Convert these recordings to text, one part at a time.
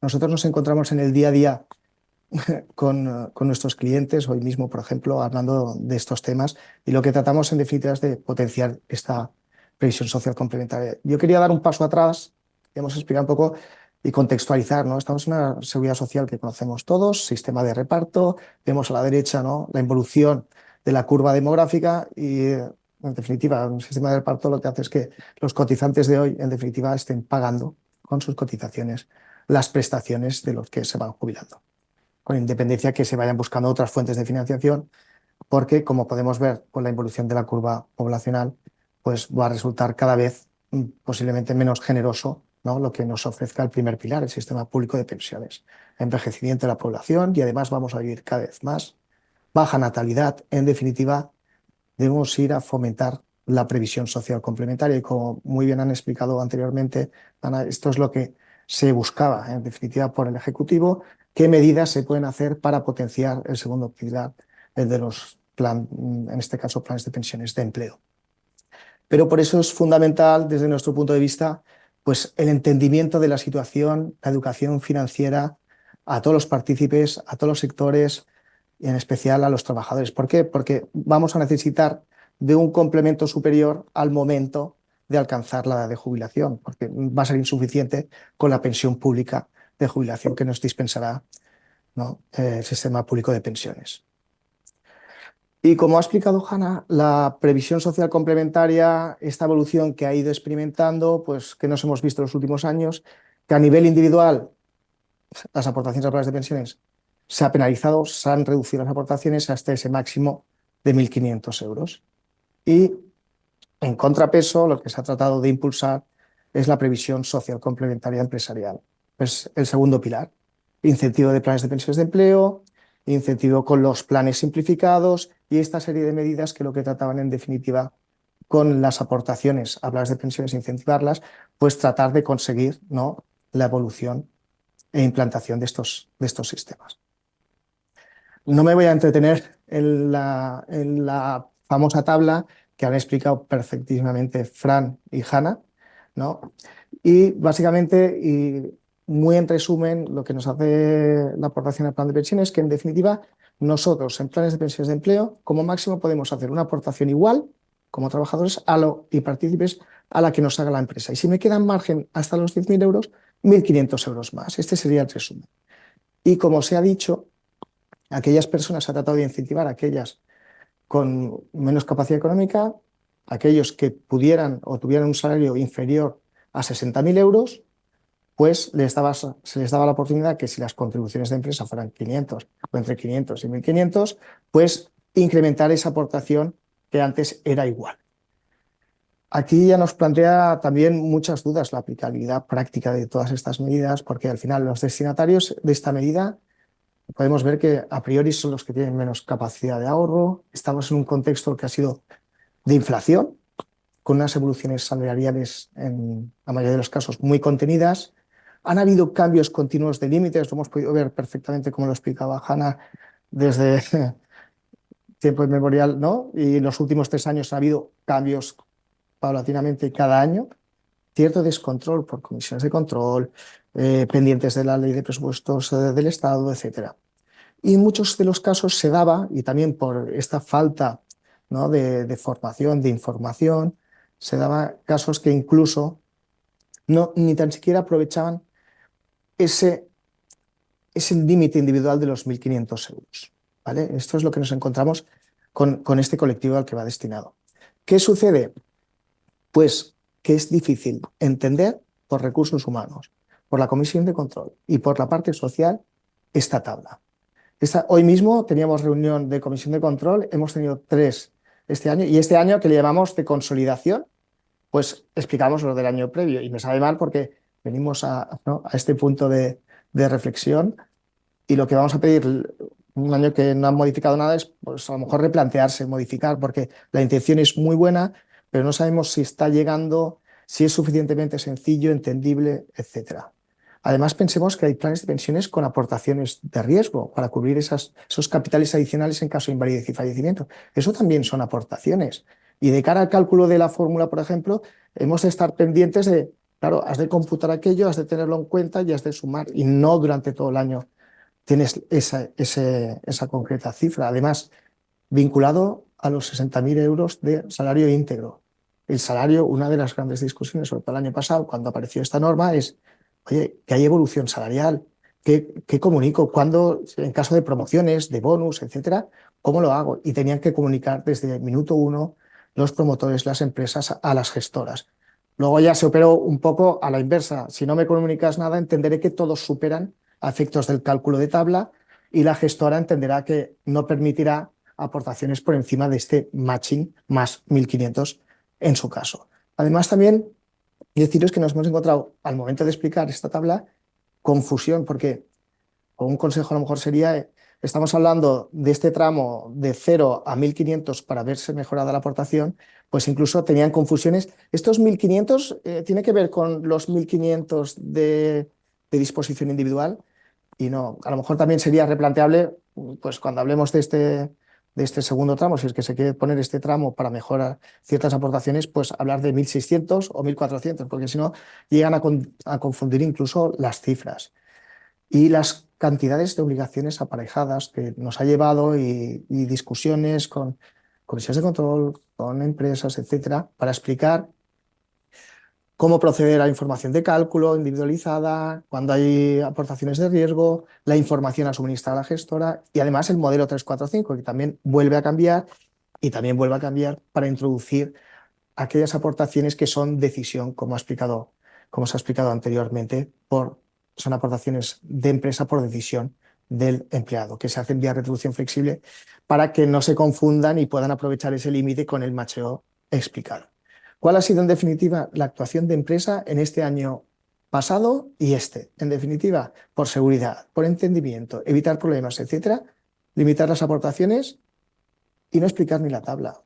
nosotros nos encontramos en el día a día con nuestros clientes, hoy mismo, por ejemplo, hablando de estos temas, y lo que tratamos en definitiva es de potenciar esta previsión social complementaria. Yo quería dar un paso atrás, queremos explicar un poco y contextualizar, ¿no? Estamos en una seguridad social que conocemos todos, sistema de reparto, vemos a la derecha, ¿no?, la involución de la curva demográfica y, en definitiva, un sistema de reparto lo que hace es que los cotizantes de hoy, en definitiva, estén pagando con sus cotizaciones las prestaciones de los que se van jubilando, con independencia que se vayan buscando otras fuentes de financiación, porque, como podemos ver con la involución de la curva poblacional, pues va a resultar cada vez posiblemente menos generoso, ¿no?, lo que nos ofrezca el primer pilar, el sistema público de pensiones. Envejecimiento de la población y además vamos a vivir cada vez más, baja natalidad. En definitiva, debemos ir a fomentar la previsión social complementaria y, como muy bien han explicado anteriormente, Ana, esto es lo que se buscaba en definitiva por el Ejecutivo. ¿Qué medidas se pueden hacer para potenciar el segundo pilar, el de los en este caso planes de pensiones de empleo? Pero por eso es fundamental, desde nuestro punto de vista, pues el entendimiento de la situación, la educación financiera a todos los partícipes, a todos los sectores y en especial a los trabajadores. ¿Por qué? Porque vamos a necesitar de un complemento superior al momento de alcanzar la edad de jubilación, porque va a ser insuficiente con la pensión pública de jubilación que nos dispensará, ¿no?, el sistema público de pensiones. Y como ha explicado Hanna, la previsión social complementaria, esta evolución que ha ido experimentando, pues que nos hemos visto en los últimos años, que a nivel individual las aportaciones a planes de pensiones se ha penalizado, se han reducido las aportaciones hasta ese máximo de 1.500 euros. Y en contrapeso, lo que se ha tratado de impulsar es la previsión social complementaria empresarial. Es el segundo pilar: incentivo de planes de pensiones de empleo, incentivo con los planes simplificados y esta serie de medidas que lo que trataban en definitiva con las aportaciones a planes de pensiones, incentivarlas, pues tratar de conseguir, ¿no?, la evolución e implantación de estos sistemas. No me voy a entretener en la famosa tabla que han explicado perfectísimamente Fran y Hanna, ¿no? Y básicamente, y muy en resumen, lo que nos hace la aportación al plan de pensiones es que, en definitiva, nosotros en planes de pensiones de empleo, como máximo, podemos hacer una aportación igual como trabajadores y partícipes a la que nos haga la empresa. Y si me queda margen hasta los 10.000 euros, 1.500 euros más. Este sería el resumen. Y como se ha dicho, aquellas personas, se ha tratado de incentivar a aquellas con menos capacidad económica, aquellos que pudieran o tuvieran un salario inferior a 60.000 euros, pues se les daba la oportunidad que, si las contribuciones de empresa fueran 500 o entre 500 y 1.500, pues incrementar esa aportación que antes era igual. Aquí ya nos plantea también muchas dudas la aplicabilidad práctica de todas estas medidas, porque al final los destinatarios de esta medida podemos ver que a priori son los que tienen menos capacidad de ahorro. Estamos en un contexto que ha sido de inflación, con unas evoluciones salariales en la mayoría de los casos muy contenidas. Han habido cambios continuos de límites, lo hemos podido ver perfectamente, como lo explicaba Hanna, desde tiempo inmemorial, ¿no? Y en los últimos 3 años ha habido cambios paulatinamente cada año. Cierto descontrol por comisiones de control, pendientes de la ley de presupuestos del Estado, etcétera. Y en muchos de los casos se daba, y también por esta falta, ¿no?, de formación, de información, se daba casos que incluso ni tan siquiera aprovechaban ese límite individual de los 1.500 euros. ¿Vale? Esto es lo que nos encontramos con este colectivo al que va destinado. ¿Qué sucede? Pues que es difícil entender por recursos humanos, por la comisión de control y por la parte social esta tabla. Hoy mismo teníamos reunión de comisión de control, hemos tenido 3 este año, y este año, que le llamamos de consolidación, pues explicamos lo del año previo, y me sabe mal porque venimos ¿no?, a este punto de reflexión, y lo que vamos a pedir un año que no han modificado nada es, pues, a lo mejor replantearse, modificar, porque la intención es muy buena, pero no sabemos si está llegando, si es suficientemente sencillo, entendible, etcétera. Además, pensemos que hay planes de pensiones con aportaciones de riesgo para cubrir esos capitales adicionales en caso de invalidez y fallecimiento. Eso también son aportaciones. Y de cara al cálculo de la fórmula, por ejemplo, hemos de estar pendientes de Claro, has de computar aquello, has de tenerlo en cuenta y has de sumar, y no durante todo el año tienes esa concreta cifra. Además, vinculado a los 60.000 euros de salario íntegro. El salario, una de las grandes discusiones, sobre todo el año pasado, cuando apareció esta norma, es, oye, que hay evolución salarial, ¿qué comunico? ¿Cuándo, en caso de promociones, de bonus, etcétera, cómo lo hago? Y tenían que comunicar desde el minuto uno los promotores, las empresas, a las gestoras. Luego ya se operó un poco a la inversa. Si no me comunicas nada, entenderé que todos superan a efectos del cálculo de tabla y la gestora entenderá que no permitirá aportaciones por encima de este matching más 1.500 en su caso. Además, también deciros que nos hemos encontrado al momento de explicar esta tabla confusión, porque un consejo a lo mejor sería, estamos hablando de este tramo de 0 a 1.500 para verse mejorada la aportación, pues incluso tenían confusiones. Estos 1.500 tiene que ver con los 1.500 de disposición individual y no, a lo mejor también sería replanteable, pues cuando hablemos de este segundo tramo, si es que se quiere poner este tramo para mejorar ciertas aportaciones, pues hablar de 1.600 o 1.400, porque si no llegan a confundir incluso las cifras y las cantidades de obligaciones aparejadas que nos ha llevado y discusiones con comisiones de control, con empresas, etcétera, para explicar cómo proceder a la información de cálculo individualizada, cuando hay aportaciones de riesgo, la información a suministrar a la gestora y además el modelo 345, que también vuelve a cambiar y también vuelve a cambiar para introducir aquellas aportaciones que son decisión, como se ha explicado anteriormente, son aportaciones de empresa por decisión del empleado, que se hacen vía retribución flexible para que no se confundan y puedan aprovechar ese límite con el macheo explicado. ¿Cuál ha sido, en definitiva, la actuación de empresa en este año pasado y este? En definitiva, por seguridad, por entendimiento, evitar problemas, etcétera, limitar las aportaciones y no explicar ni la tabla.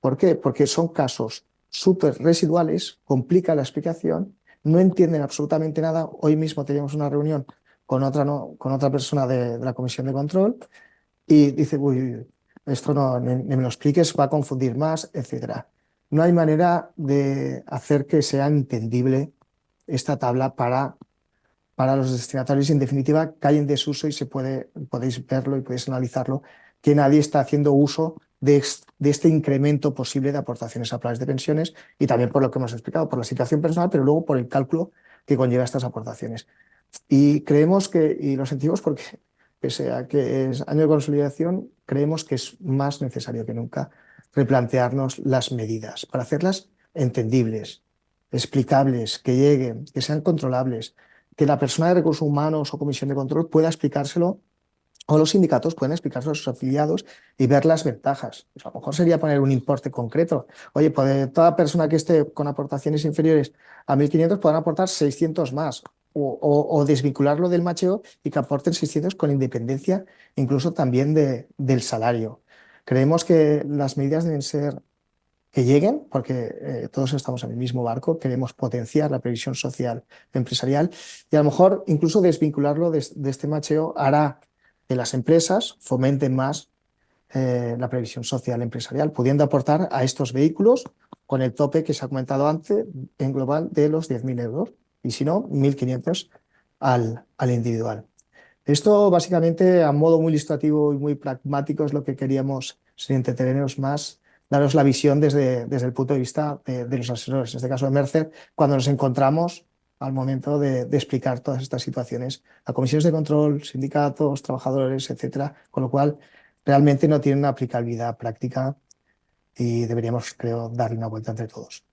¿Por qué? Porque son casos súper residuales, complica la explicación, no entienden absolutamente nada. Hoy mismo teníamos una reunión con otra, no, con otra persona de la comisión de control y dice, uy, esto no, ni me lo expliques, va a confundir más, etcétera. No hay manera de hacer que sea entendible esta tabla para los destinatarios. En definitiva, cae en desuso y podéis verlo y podéis analizarlo, que nadie está haciendo uso de este incremento posible de aportaciones a planes de pensiones y también por lo que hemos explicado, por la situación personal, pero luego por el cálculo que conlleva estas aportaciones. Y creemos que, y lo sentimos porque, pese a que es año de consolidación, creemos que es más necesario que nunca replantearnos las medidas para hacerlas entendibles, explicables, que lleguen, que sean controlables, que la persona de recursos humanos o comisión de control pueda explicárselo o los sindicatos pueden explicárselo a sus afiliados y ver las ventajas. Pues a lo mejor sería poner un importe concreto. Oye, pues toda persona que esté con aportaciones inferiores a 1.500 podrán aportar 600 más o desvincularlo del macheo y que aporten 600 con independencia incluso también del salario. Creemos que las medidas deben ser que lleguen, porque todos estamos en el mismo barco, queremos potenciar la previsión social empresarial y a lo mejor incluso desvincularlo de este macheo hará que las empresas fomenten más la previsión social empresarial, pudiendo aportar a estos vehículos con el tope que se ha comentado antes en global de los 10.000 euros y si no, 1.500 al individual. Esto básicamente a modo muy ilustrativo y muy pragmático es lo que queríamos, sin entretenernos más, daros la visión desde el punto de vista de los asesores, en este caso de Mercer, cuando nos encontramos al momento de explicar todas estas situaciones a comisiones de control, sindicatos, trabajadores, etcétera, con lo cual realmente no tiene una aplicabilidad práctica y deberíamos, creo, darle una vuelta entre todos.